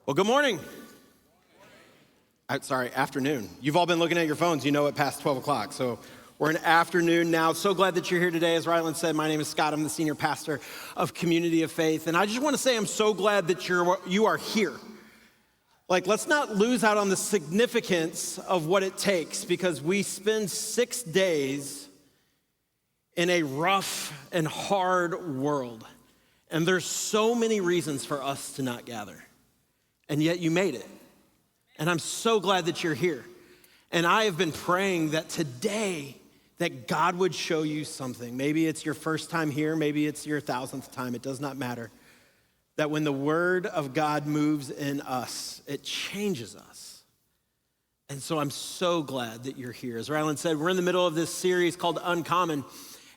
Well, good morning. Afternoon. You've all been looking at your phones. You know it past 12 o'clock. So we're in afternoon now. So glad that you're here today. As Ryland said, my name is Scott. I'm the senior pastor of Community of Faith. And I just want to say I'm so glad that you are here. Let's not lose out on the significance of what it takes, because we spend 6 days in a rough and hard world. And there's so many reasons for us to not gather. And yet you made it. And I'm so glad that you're here. And I have been praying that today that God would show you something. Maybe it's your first time here, maybe it's your 1,000th time, it does not matter. That when the word of God moves in us, it changes us. And so I'm so glad that you're here. As Ryland said, we're in the middle of this series called Uncommon,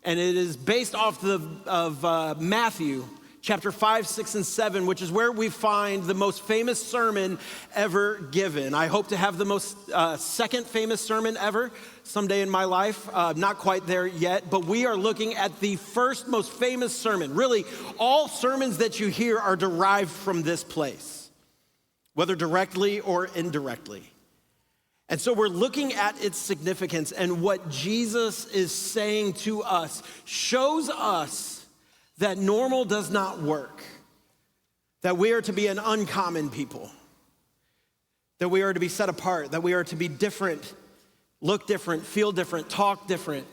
and it is based off of Matthew chapter 5, 6, and 7, which is where we find the most famous sermon ever given. I hope to have the most second famous sermon ever someday in my life. Not quite there yet, but we are looking at the first most famous sermon. Really, all sermons that you hear are derived from this place, whether directly or indirectly. And so we're looking at its significance, and what Jesus is saying to us shows us that normal does not work, that we are to be an uncommon people, that we are to be set apart, that we are to be different, look different, feel different, talk different,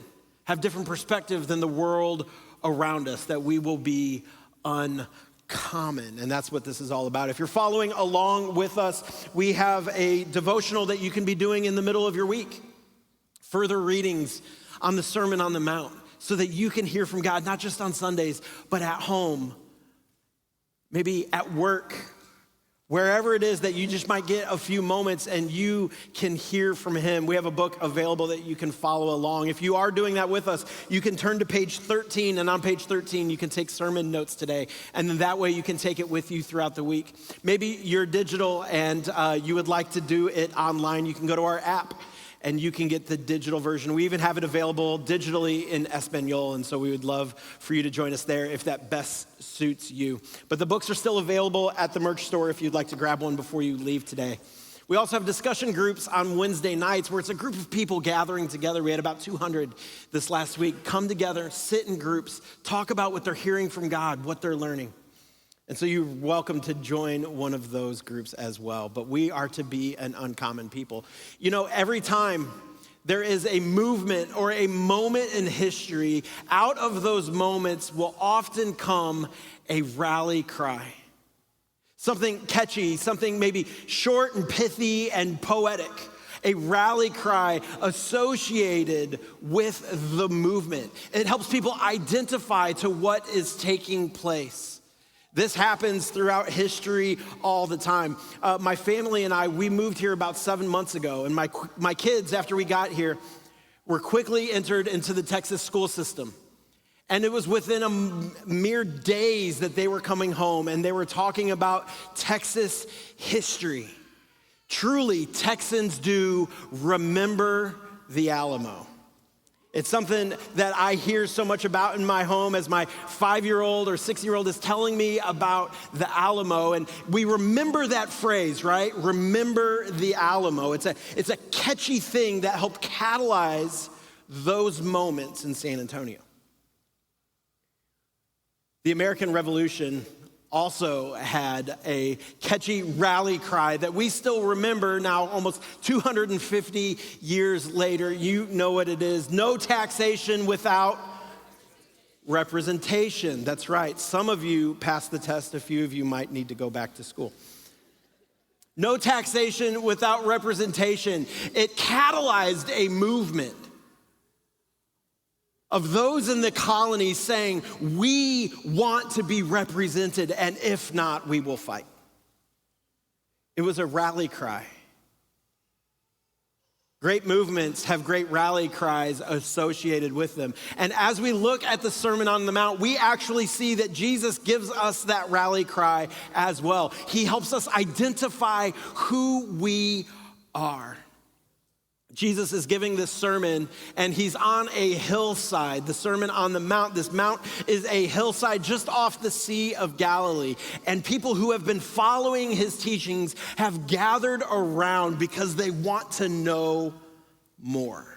have different perspective than the world around us, that we will be uncommon. And that's what this is all about. If you're following along with us, we have a devotional that you can be doing in the middle of your week, further readings on the Sermon on the Mount, so that you can hear from God, not just on Sundays, but at home, maybe at work, wherever it is that you just might get a few moments and you can hear from him. We have a book available that you can follow along. If you are doing that with us, you can turn to page 13, and on page 13, you can take sermon notes today. And then that way you can take it with you throughout the week. Maybe you're digital and you would like to do it online. You can go to our app and you can get the digital version. We even have it available digitally in Espanol, and so we would love for you to join us there if that best suits you. But the books are still available at the merch store if you'd like to grab one before you leave today. We also have discussion groups on Wednesday nights where it's a group of people gathering together. We had about 200 this last week. Come together, sit in groups, talk about what they're hearing from God, what they're learning. And so you're welcome to join one of those groups as well. But we are to be an uncommon people. You know, every time there is a movement or a moment in history, out of those moments will often come a rally cry. Something catchy, something maybe short and pithy and poetic. A rally cry associated with the movement. It helps people identify to what is taking place. This happens throughout history all the time. My family and I, we moved here about 7 months ago, and my kids, after we got here, were quickly entered into the Texas school system. And it was within a mere days that they were coming home, and they were talking about Texas history. Truly, Texans do remember the Alamo. It's something that I hear so much about in my home as my 5-year-old or 6-year-old is telling me about the Alamo. And we remember that phrase, right? Remember the Alamo. It's a catchy thing that helped catalyze those moments in San Antonio. The American Revolution also had a catchy rally cry that we still remember now almost 250 years later. You know what it is. No taxation without representation. That's right. Some of you passed the test. A few of you might need to go back to school. No taxation without representation. It catalyzed a movement of those in the colonies saying, we want to be represented, and if not, we will fight. It was a rally cry. Great movements have great rally cries associated with them. And as we look at the Sermon on the Mount, we actually see that Jesus gives us that rally cry as well. He helps us identify who we are. Jesus is giving this sermon, and he's on a hillside, the Sermon on the Mount. This mount is a hillside just off the Sea of Galilee. And people who have been following his teachings have gathered around because they want to know more.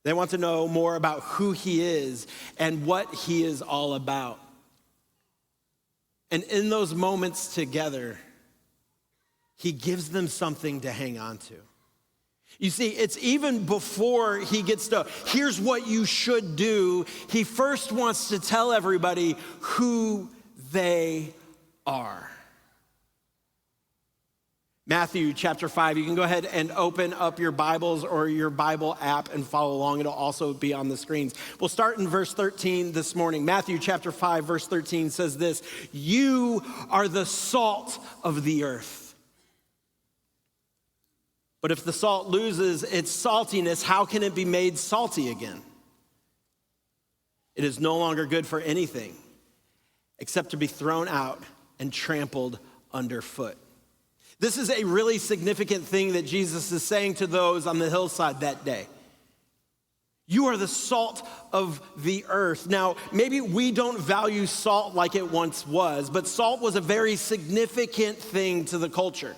They want to know more about who he is and what he is all about. And in those moments together, he gives them something to hang on to. You see, it's even before he gets to, here's what you should do. He first wants to tell everybody who they are. Matthew chapter 5, you can go ahead and open up your Bibles or your Bible app and follow along. It'll also be on the screens. We'll start in verse 13 this morning. Matthew chapter 5, verse 13 says this: "You are the salt of the earth. But if the salt loses its saltiness, how can it be made salty again? It is no longer good for anything except to be thrown out and trampled underfoot." This is a really significant thing that Jesus is saying to those on the hillside that day. You are the salt of the earth. Now, maybe we don't value salt like it once was, but salt was a very significant thing to the culture.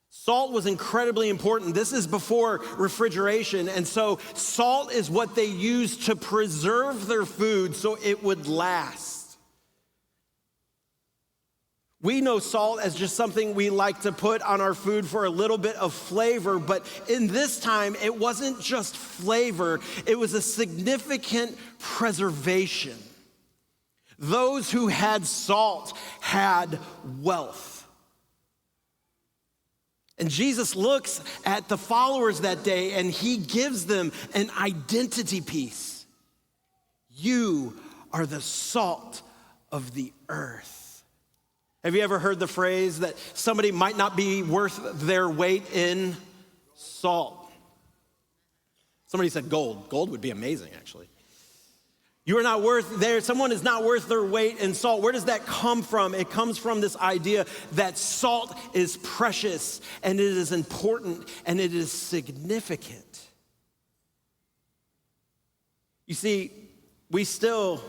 Salt was incredibly important. This is before refrigeration, and so salt is what they used to preserve their food so it would last. We know salt as just something we like to put on our food for a little bit of flavor, but in this time, it wasn't just flavor, it was a significant preservation. Those who had salt had wealth. And Jesus looks at the followers that day and he gives them an identity piece. You are the salt of the earth. Have you ever heard the phrase that somebody might not be worth their weight in salt? Somebody said gold. Gold would be amazing, actually. You are not worth there. Someone is not worth their weight in salt. Where does that come from? It comes from this idea that salt is precious and it is important and it is significant. You see, we still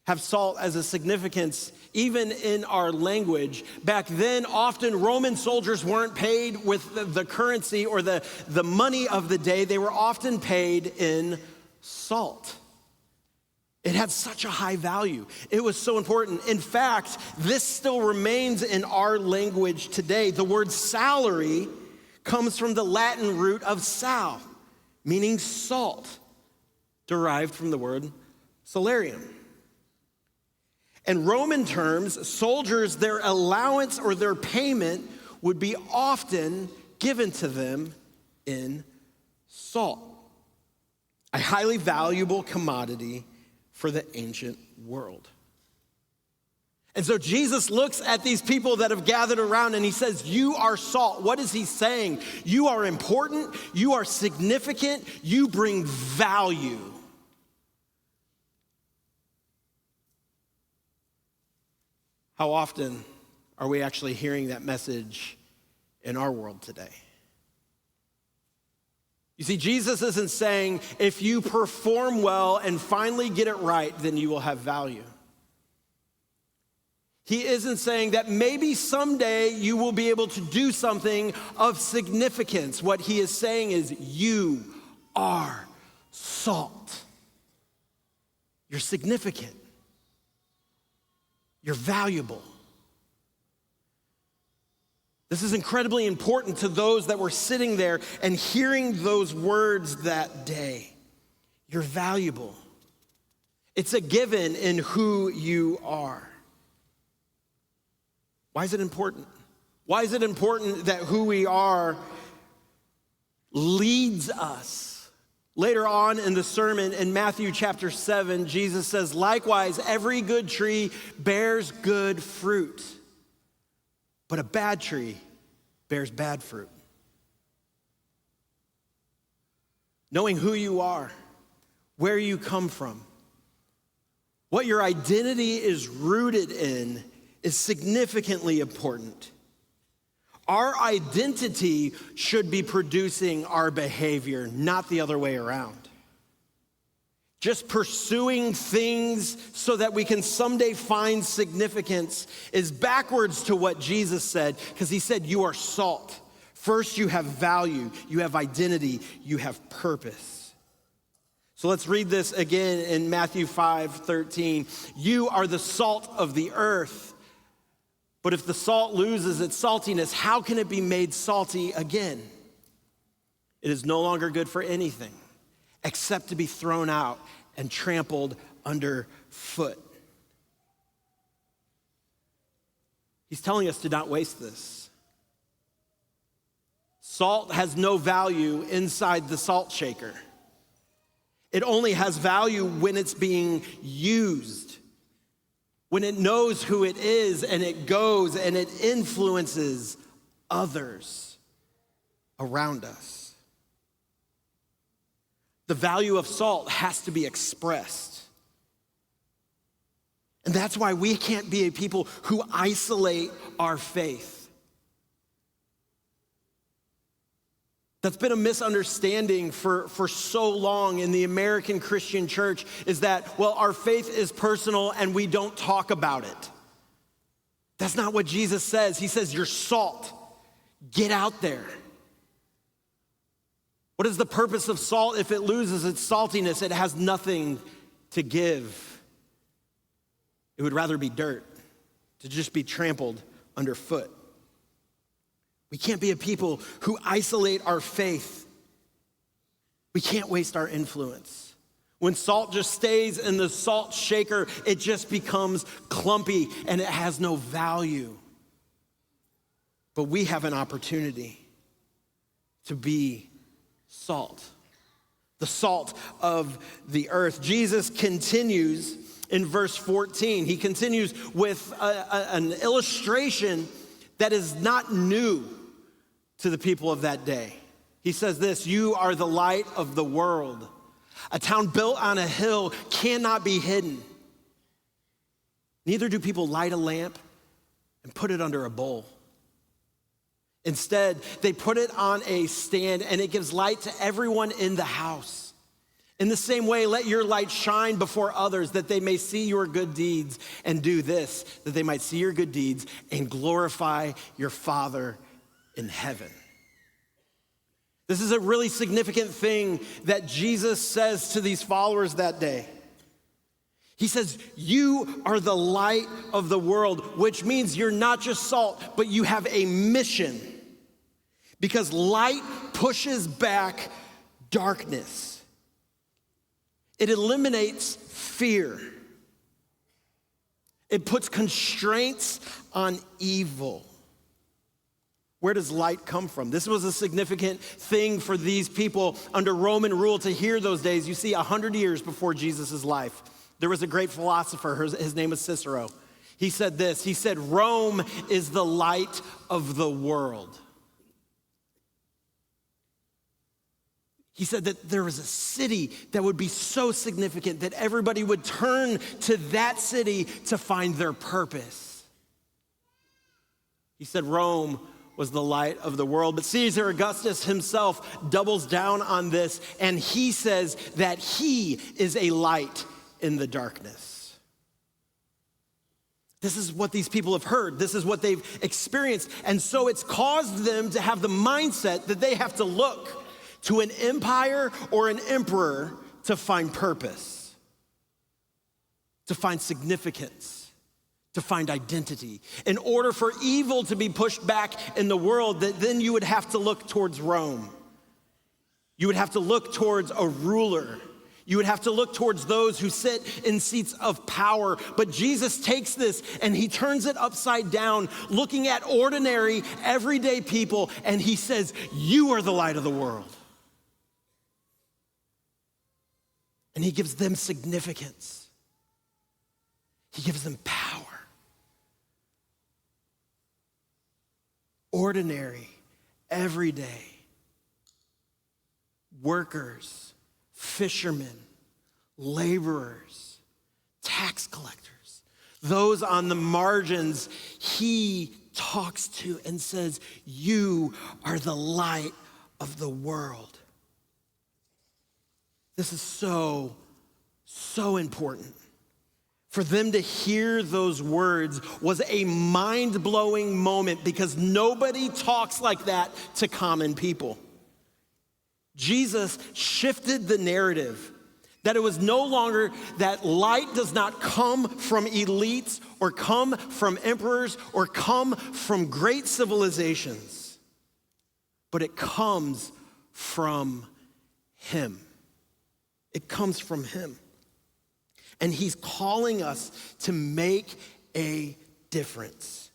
have salt as a significance even in our language. Back then, often Roman soldiers weren't paid with the currency or the money of the day. They were often paid in salt. It had such a high value. It was so important. In fact, this still remains in our language today. The word salary comes from the Latin root of sal, meaning salt, derived from the word salarium. In Roman terms, soldiers, their allowance or their payment would be often given to them in salt, a highly valuable commodity for the ancient world. And so Jesus looks at these people that have gathered around and he says, you are salt. What is he saying? You are important, you are significant, you bring value. How often are we actually hearing that message in our world today? You see, Jesus isn't saying if you perform well and finally get it right, then you will have value. He isn't saying that maybe someday you will be able to do something of significance. What he is saying is you are salt. You're significant. You're valuable. This is incredibly important to those that were sitting there and hearing those words that day. You're valuable. It's a given in who you are. Why is it important? Why is it important that who we are leads us? Later on in the sermon in Matthew chapter 7, Jesus says, likewise, every good tree bears good fruit, but a bad tree bears bad fruit. Knowing who you are, where you come from, what your identity is rooted in is significantly important. Our identity should be producing our behavior, not the other way around. Just pursuing things so that we can someday find significance is backwards to what Jesus said, because he said, you are salt. First, you have value, you have identity, you have purpose. So let's read this again in Matthew 5:13. You are the salt of the earth. But if the salt loses its saltiness, how can it be made salty again? It is no longer good for anything except to be thrown out and trampled underfoot. He's telling us to not waste this. Salt has no value inside the salt shaker. It only has value when it's being used, when it knows who it is and it goes and it influences others around us. The value of salt has to be expressed. And that's why we can't be a people who isolate our faith. That's been a misunderstanding for so long in the American Christian church, is that, well, our faith is personal and we don't talk about it. That's not what Jesus says. He says, you're salt. Get out there. What is the purpose of salt if it loses its saltiness? It has nothing to give. It would rather be dirt, to just be trampled underfoot. We can't be a people who isolate our faith. We can't waste our influence. When salt just stays in the salt shaker, it just becomes clumpy and it has no value. But we have an opportunity to be salt, the salt of the earth. Jesus continues in verse 14. He continues with an illustration that is not new to the people of that day. He says this, you are the light of the world. A town built on a hill cannot be hidden. Neither do people light a lamp and put it under a bowl. Instead, they put it on a stand and it gives light to everyone in the house. In the same way, let your light shine before others that they may see your good deeds and do this, that they might see your good deeds and glorify your Father in heaven. This is a really significant thing that Jesus says to these followers that day. He says, you are the light of the world, which means you're not just salt, but you have a mission. Because light pushes back darkness. It eliminates fear. It puts constraints on evil. Where does light come from? This was a significant thing for these people under Roman rule to hear those days. You see, 100 years before Jesus' life, there was a great philosopher, his name was Cicero. He said this, he said, Rome is the light of the world. He said that there was a city that would be so significant that everybody would turn to that city to find their purpose. He said Rome was the light of the world. But Caesar Augustus himself doubles down on this, and he says that he is a light in the darkness. This is what these people have heard. This is what they've experienced. And so it's caused them to have the mindset that they have to look to an empire or an emperor to find purpose, to find significance, to find identity. In order for evil to be pushed back in the world, then you would have to look towards Rome. You would have to look towards a ruler. You would have to look towards those who sit in seats of power. But Jesus takes this and he turns it upside down, looking at ordinary, everyday people, and he says, you are the light of the world. And he gives them significance. He gives them power. Ordinary, everyday workers, fishermen, laborers, tax collectors, those on the margins, he talks to and says, you are the light of the world. This is so important. For them to hear those words was a mind-blowing moment because nobody talks like that to common people. Jesus shifted the narrative that it was no longer that light does not come from elites or come from emperors or come from great civilizations, but it comes from him. It comes from him. And he's calling us to make a difference.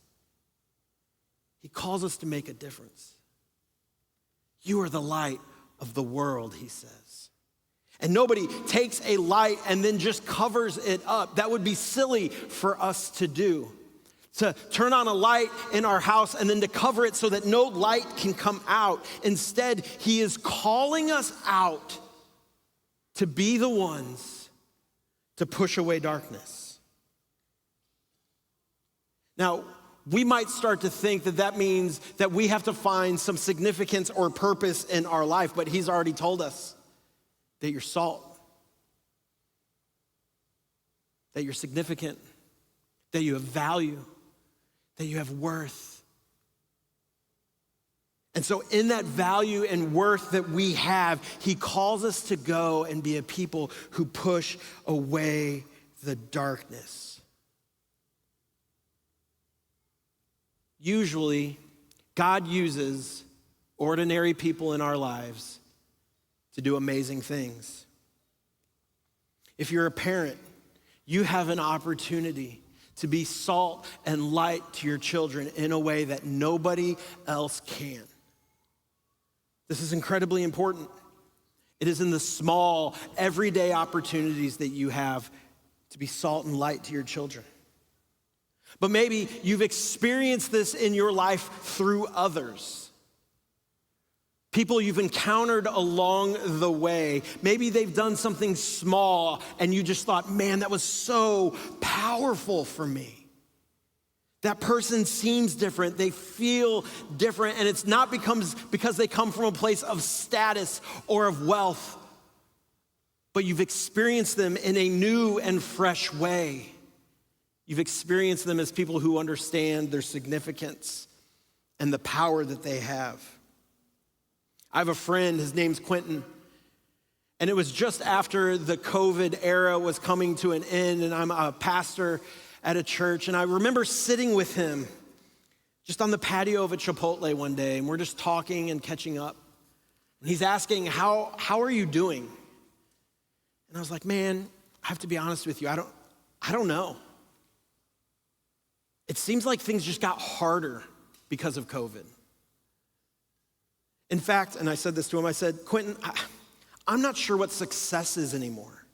He calls us to make a difference. You are the light of the world, he says. And nobody takes a light and then just covers it up. That would be silly for us to do. To turn on a light in our house and then to cover it so that no light can come out. Instead, he is calling us out to be the ones to push away darkness. Now, we might start to think that that means that we have to find some significance or purpose in our life, but he's already told us that you're salt, that you're significant, that you have value, that you have worth. And so in that value and worth that we have, he calls us to go and be a people who push away the darkness. Usually, God uses ordinary people in our lives to do amazing things. If you're a parent, you have an opportunity to be salt and light to your children in a way that nobody else can. This is incredibly important. It is in the small, everyday opportunities that you have to be salt and light to your children. But maybe you've experienced this in your life through others. People you've encountered along the way. Maybe they've done something small and you just thought, man, that was so powerful for me. That person seems different, they feel different, and it's not because they come from a place of status or of wealth, but you've experienced them in a new and fresh way. You've experienced them as people who understand their significance and the power that they have. I have a friend, his name's Quentin, and it was just after the COVID era was coming to an end, and I'm a pastor at a church, and I remember sitting with him just on the patio of a Chipotle one day, and we're just talking and catching up. And he's asking, how are you doing? And I was like, man, I have to be honest with you, I don't know. It seems like things just got harder because of COVID. In fact, and I said this to him, I said, Quentin, I'm not sure what success is anymore.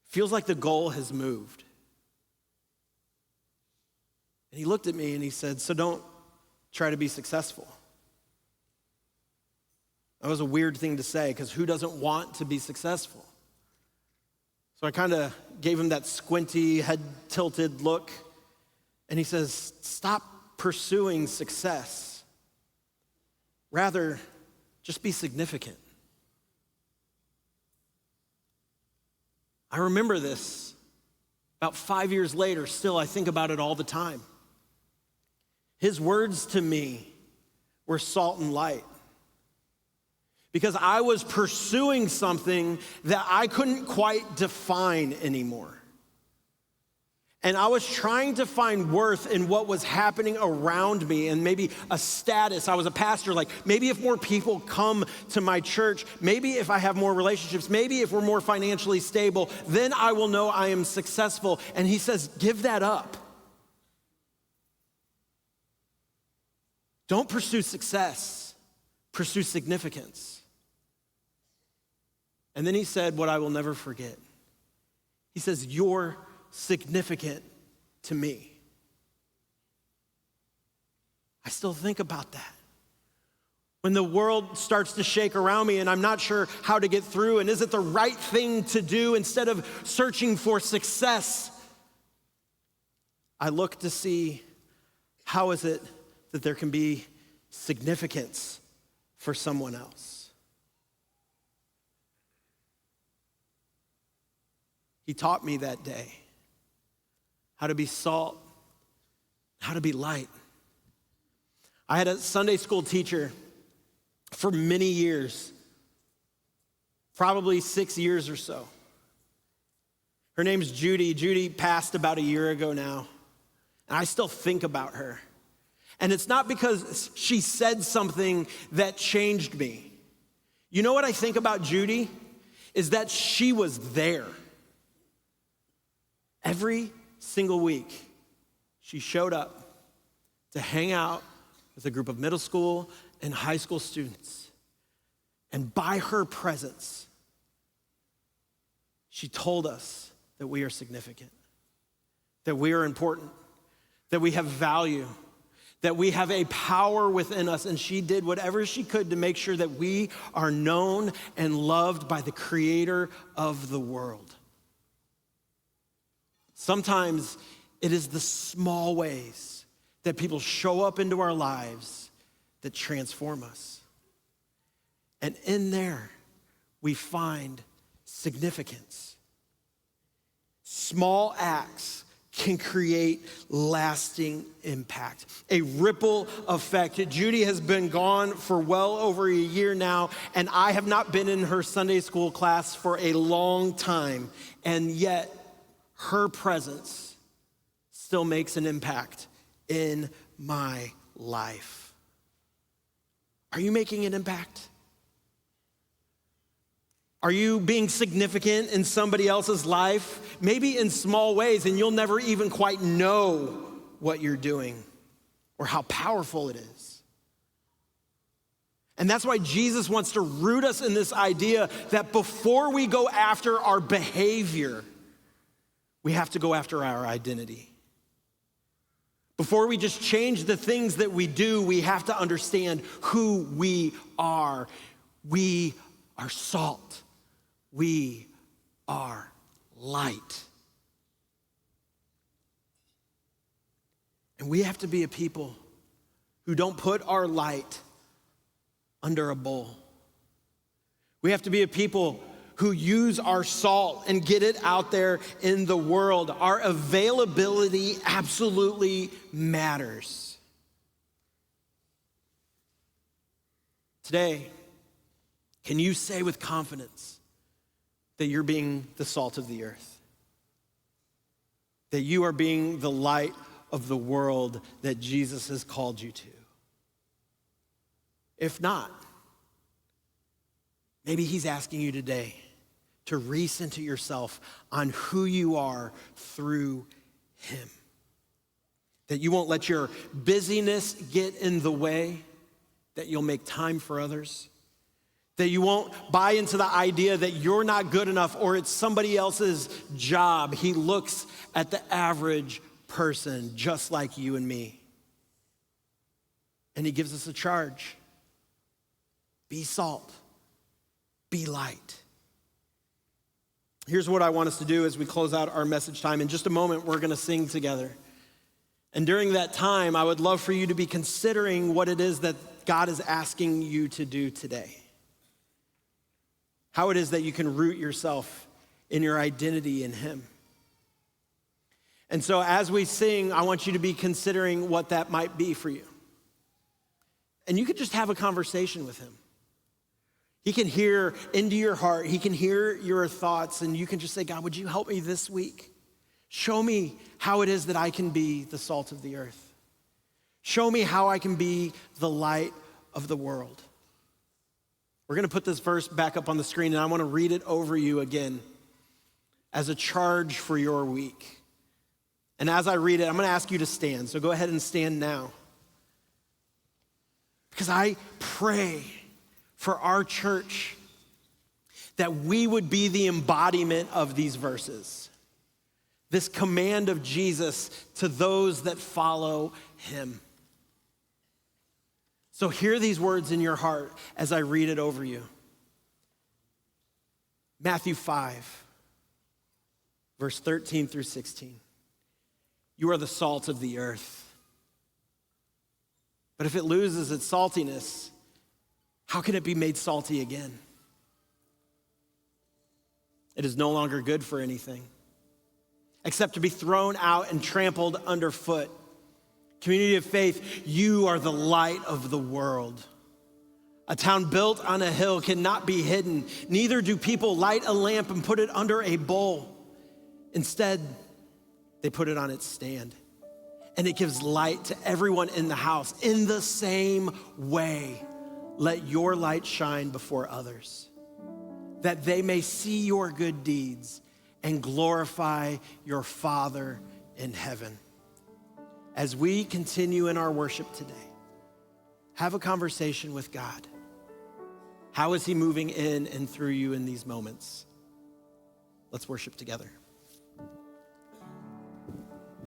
Feels like the goal has moved. And he looked at me and he said, so don't try to be successful. That was a weird thing to say because who doesn't want to be successful? So I kind of gave him that squinty, head tilted look. And he says, stop pursuing success. Rather, just be significant. I remember this about 5 years later. Still, I think about it all the time. His words to me were salt and light. Because I was pursuing something that I couldn't quite define anymore. And I was trying to find worth in what was happening around me and maybe a status. I was a pastor, like maybe if more people come to my church, maybe if I have more relationships, maybe if we're more financially stable, then I will know I am successful. And he says, give that up. Don't pursue success, pursue significance. And then he said what I will never forget. He says, you're significant to me. I still think about that. When the world starts to shake around me and I'm not sure how to get through and is it the right thing to do, instead of searching for success, I look to see How is it that there can be significance for someone else? He taught me that day how to be salt, how to be light. I had a Sunday school teacher for many years, probably 6 years or so. Her name's Judy. Judy passed about a year ago now, and I still think about her. And it's not because she said something that changed me. You know what I think about Judy? Is that she was there. Every single week, she showed up to hang out with a group of middle school and high school students. And by her presence, she told us that we are significant, that we are important, that we have value, that we have a power within us. And she did whatever she could to make sure that we are known and loved by the creator of the world. Sometimes it is the small ways that people show up into our lives that transform us. And in there, we find significance. Small acts can create lasting impact, a ripple effect. Judy has been gone for well over a year now, and I have not been in her Sunday school class for a long time, and yet her presence still makes an impact in my life. Are you making an impact? Are you being significant in somebody else's life? Maybe in small ways, and you'll never even quite know what you're doing or how powerful it is. And that's why Jesus wants to root us in this idea that before we go after our behavior, we have to go after our identity. Before we just change the things that we do, we have to understand who we are. We are salt. We are light. And we have to be a people who don't put our light under a bowl. We have to be a people who use our salt and get it out there in the world. Our availability absolutely matters. Today, can you say with confidence that you're being the salt of the earth? That you are being the light of the world that Jesus has called you to? If not, maybe he's asking you today to recenter yourself on who you are through him. That you won't let your busyness get in the way, that you'll make time for others, that you won't buy into the idea that you're not good enough or it's somebody else's job. He looks at the average person just like you and me. And he gives us a charge. Be salt. Be light. Here's what I want us to do as we close out our message time. In just a moment, we're going to sing together. And during that time, I would love for you to be considering what it is that God is asking you to do today. How it is that you can root yourself in your identity in him. And so as we sing, I want you to be considering what that might be for you. And you could just have a conversation with him. He can hear into your heart. He can hear your thoughts, and you can just say, God, would you help me this week? Show me how it is that I can be the salt of the earth. Show me how I can be the light of the world. We're going to put this verse back up on the screen, and I want to read it over you again as a charge for your week. And as I read it, I'm going to ask you to stand. So go ahead and stand now. Because I pray for our church that we would be the embodiment of these verses. This command of Jesus to those that follow him. So hear these words in your heart as I read it over you. Matthew 5, verse 13 through 16. You are the salt of the earth. But if it loses its saltiness, how can it be made salty again? It is no longer good for anything except to be thrown out and trampled underfoot. Community of Faith, you are the light of the world. A town built on a hill cannot be hidden. Neither do people light a lamp and put it under a bowl. Instead, they put it on its stand, and it gives light to everyone in the house. In the same way, let your light shine before others, that they may see your good deeds and glorify your Father in heaven. As we continue in our worship today, have a conversation with God. How is he moving in and through you in these moments? Let's worship together.